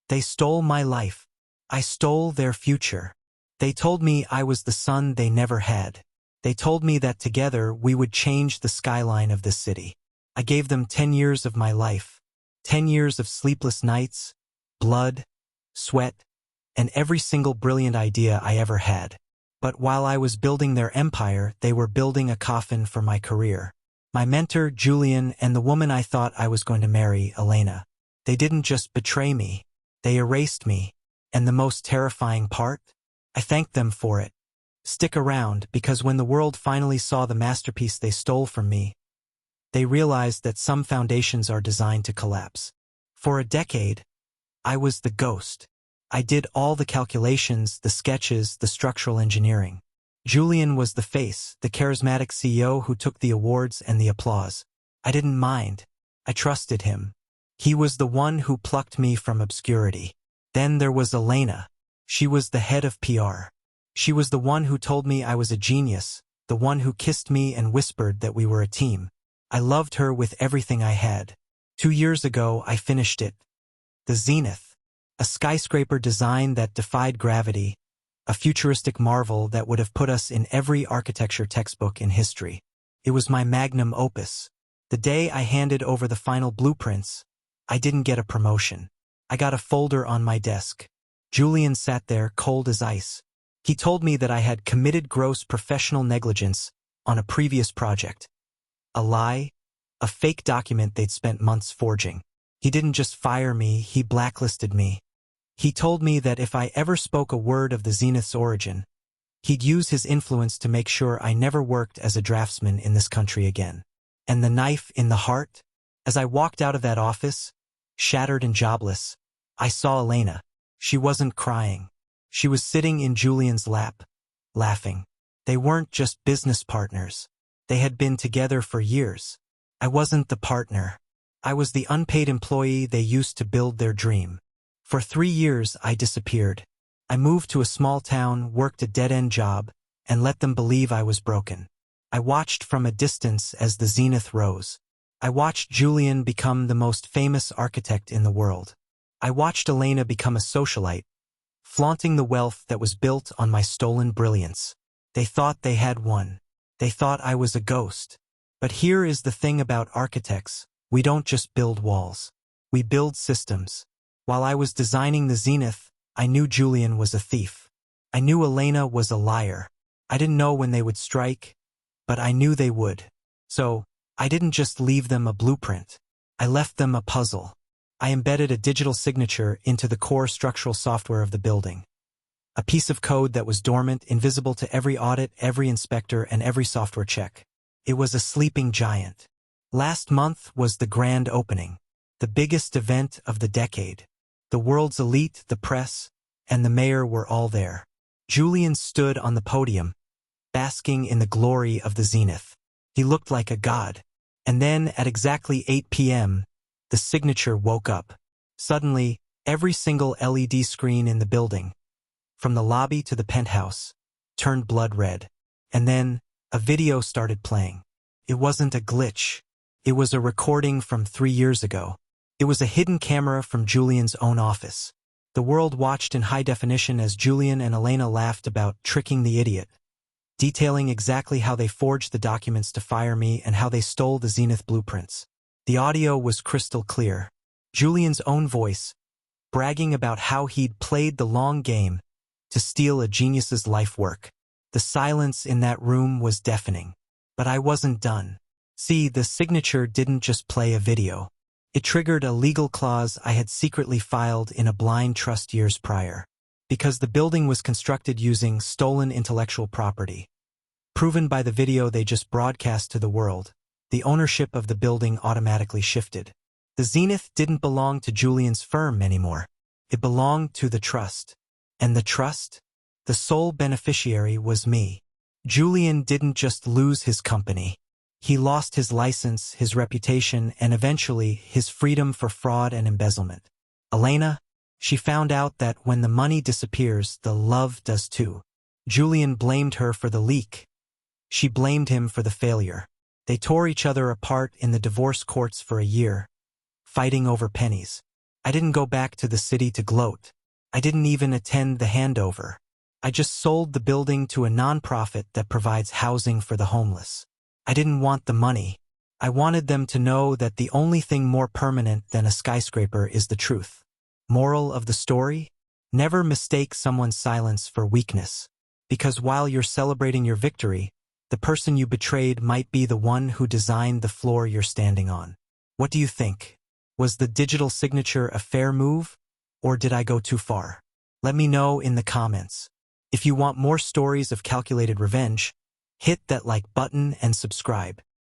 They stole my life. I stole their future. They told me I was the son they never had. They told me that together we would change the skyline of this city. I gave them 10 years of my life, 10 years of sleepless nights, blood, sweat, and every single brilliant idea I ever had. But while I was building their empire, they were building a coffin for my career. My mentor, Julian, and the woman I thought I was going to marry, Elena. They didn't just betray me. They erased me. And the most terrifying part? I thanked them for it. Stick around, because when the world finally saw the masterpiece they stole from me, they realized that some foundations are designed to collapse. For a decade, I was the ghost. I did all the calculations, the sketches, the structural engineering. Julian was the face, the charismatic CEO who took the awards and the applause. I didn't mind. I trusted him. He was the one who plucked me from obscurity. Then there was Elena. She was the head of PR. She was the one who told me I was a genius, the one who kissed me and whispered that we were a team. I loved her with everything I had. 2 years ago, I finished it. The Zenith. A skyscraper design that defied gravity, a futuristic marvel that would have put us in every architecture textbook in history. It was my magnum opus. The day I handed over the final blueprints, I didn't get a promotion. I got a folder on my desk. Julian sat there cold as ice. He told me that I had committed gross professional negligence on a previous project. A lie, a fake document they'd spent months forging. He didn't just fire me, he blacklisted me. He told me that if I ever spoke a word of the Zenith's origin, he'd use his influence to make sure I never worked as a draftsman in this country again. And the knife in the heart? As I walked out of that office, shattered and jobless, I saw Elena. She wasn't crying. She was sitting in Julian's lap, laughing. They weren't just business partners. They had been together for years. I wasn't the partner. I was the unpaid employee they used to build their dream. For 3 years, I disappeared. I moved to a small town, worked a dead-end job, and let them believe I was broken. I watched from a distance as the Zenith rose. I watched Julian become the most famous architect in the world. I watched Elena become a socialite, flaunting the wealth that was built on my stolen brilliance. They thought they had won. They thought I was a ghost. But here is the thing about architects. We don't just build walls. We build systems. While I was designing the Zenith, I knew Julian was a thief. I knew Elena was a liar. I didn't know when they would strike, but I knew they would. So, I didn't just leave them a blueprint. I left them a puzzle. I embedded a digital signature into the core structural software of the building. A piece of code that was dormant, invisible to every audit, every inspector, and every software check. It was a sleeping giant. Last month was the grand opening, the biggest event of the decade. The world's elite, the press, and the mayor were all there. Julian stood on the podium, basking in the glory of the Zenith. He looked like a god. And then, at exactly 8 p.m., the signature woke up. Suddenly, every single LED screen in the building, from the lobby to the penthouse, turned blood red. And then, a video started playing. It wasn't a glitch. It was a recording from 3 years ago. It was a hidden camera from Julian's own office. The world watched in high definition as Julian and Elena laughed about tricking the idiot, detailing exactly how they forged the documents to fire me and how they stole the Zenith blueprints. The audio was crystal clear. Julian's own voice, bragging about how he'd played the long game to steal a genius's life work. The silence in that room was deafening. But I wasn't done. See, the signature didn't just play a video. It triggered a legal clause I had secretly filed in a blind trust years prior. Because the building was constructed using stolen intellectual property, proven by the video they just broadcast to the world, the ownership of the building automatically shifted. The Zenith didn't belong to Julian's firm anymore. It belonged to the trust. And the trust? The sole beneficiary was me. Julian didn't just lose his company. He lost his license, his reputation, and eventually his freedom for fraud and embezzlement. Elena? She found out that when the money disappears, the love does too. Julian blamed her for the leak. She blamed him for the failure. They tore each other apart in the divorce courts for a year, fighting over pennies. I didn't go back to the city to gloat. I didn't even attend the handover. I just sold the building to a nonprofit that provides housing for the homeless. I didn't want the money. I wanted them to know that the only thing more permanent than a skyscraper is the truth. Moral of the story? Never mistake someone's silence for weakness. Because while you're celebrating your victory, the person you betrayed might be the one who designed the floor you're standing on. What do you think? Was the digital signature a fair move, or did I go too far? Let me know in the comments. If you want more stories of calculated revenge, hit that like button and subscribe.